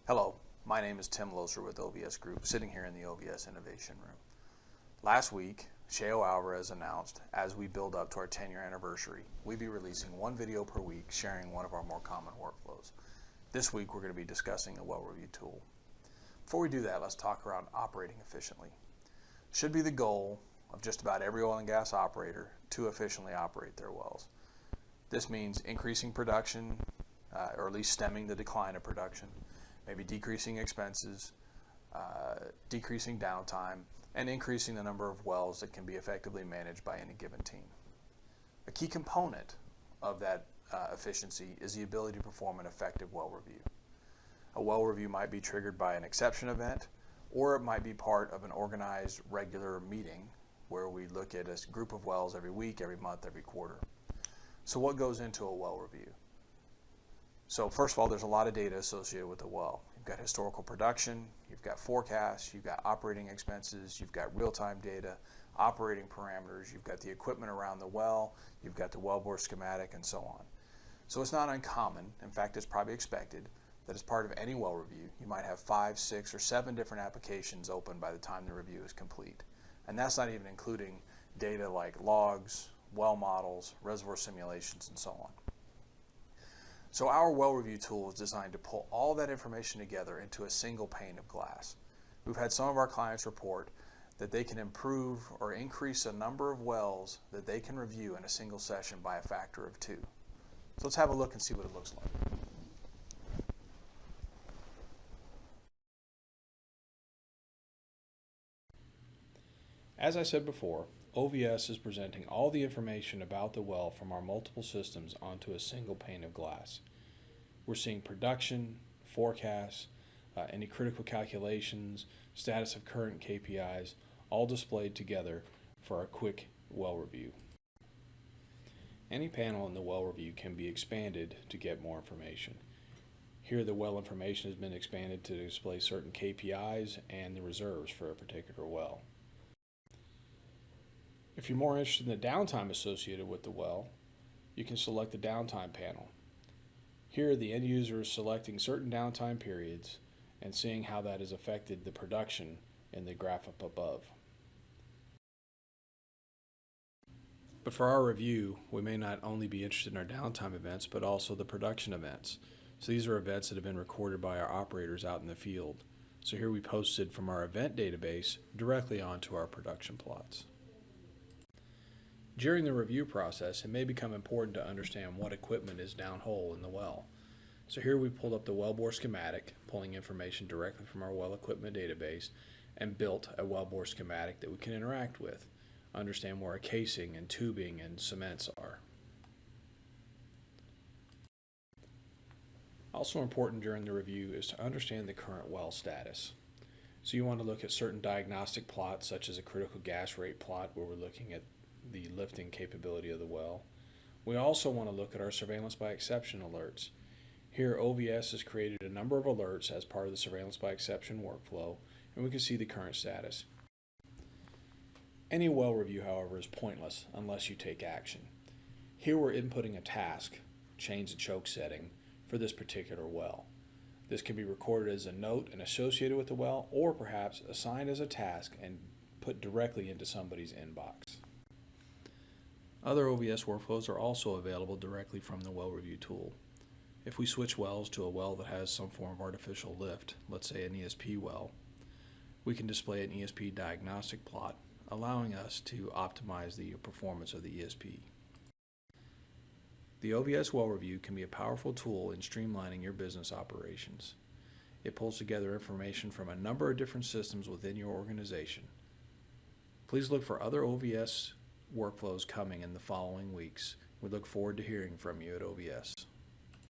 Hello, my name is Tim Loser with OVS Group, sitting here in the OVS Innovation Room. Last week, Cheo Alvarez announced, as we build up to our 10-year anniversary, we'd be releasing one video per week sharing one of our more common workflows. This week, we're going to be discussing the well review tool. Before we do that, let's talk around operating efficiently. Should be the goal of just about every oil and gas operator to efficiently operate their wells. This means increasing production, or at least stemming the decline of production, maybe decreasing expenses, decreasing downtime, and increasing the number of wells that can be effectively managed by any given team. A key component of that efficiency is the ability to perform an effective well review. A well review might be triggered by an exception event, or it might be part of an organized regular meeting where we look at a group of wells every week, every month, every quarter. So what goes into a well review? So first of all, there's a lot of data associated with the well. You've got historical production, you've got forecasts, you've got operating expenses, you've got real-time data, operating parameters, you've got the equipment around the well, you've got the wellbore schematic, and so on. So it's not uncommon, in fact it's probably expected, that as part of any well review, you might have 5, 6, or 7 different applications open by the time the review is complete. And that's not even including data like logs, well models, reservoir simulations, and so on. So our well review tool is designed to pull all that information together into a single pane of glass. We've had some of our clients report that they can improve or increase the number of wells that they can review in a single session by a factor of 2. So let's have a look and see what it looks like. As I said before, OVS is presenting all the information about the well from our multiple systems onto a single pane of glass. We're seeing production, forecasts, any critical calculations, status of current KPIs, all displayed together for a quick well review. Any panel in the well review can be expanded to get more information. Here the well information has been expanded to display certain KPIs and the reserves for a particular well. If you're more interested in the downtime associated with the well, you can select the downtime panel. Here the end user is selecting certain downtime periods and seeing how that has affected the production in the graph up above. But for our review, we may not only be interested in our downtime events, but also the production events. So these are events that have been recorded by our operators out in the field. So here we posted from our event database directly onto our production plots. During the review process, it may become important to understand what equipment is downhole in the well. So here we pulled up the wellbore schematic, pulling information directly from our well equipment database, and built a wellbore schematic that we can interact with, understand where our casing and tubing and cements are. Also important during the review is to understand the current well status. So you want to look at certain diagnostic plots, such as a critical gas rate plot where we're looking at the lifting capability of the well. We also want to look at our surveillance by exception alerts. Here OVS has created a number of alerts as part of the surveillance by exception workflow, and we can see the current status. Any well review, however, is pointless unless you take action. Here we're inputting a task, change the choke setting, for this particular well. This can be recorded as a note and associated with the well, or perhaps assigned as a task and put directly into somebody's inbox. Other OVS workflows are also available directly from the well review tool. If we switch wells to a well that has some form of artificial lift, let's say an ESP well, we can display an ESP diagnostic plot, allowing us to optimize the performance of the ESP. The OVS well review can be a powerful tool in streamlining your business operations. It pulls together information from a number of different systems within your organization. Please look for other OVS workflows coming in the following weeks. We look forward to hearing from you at OVS.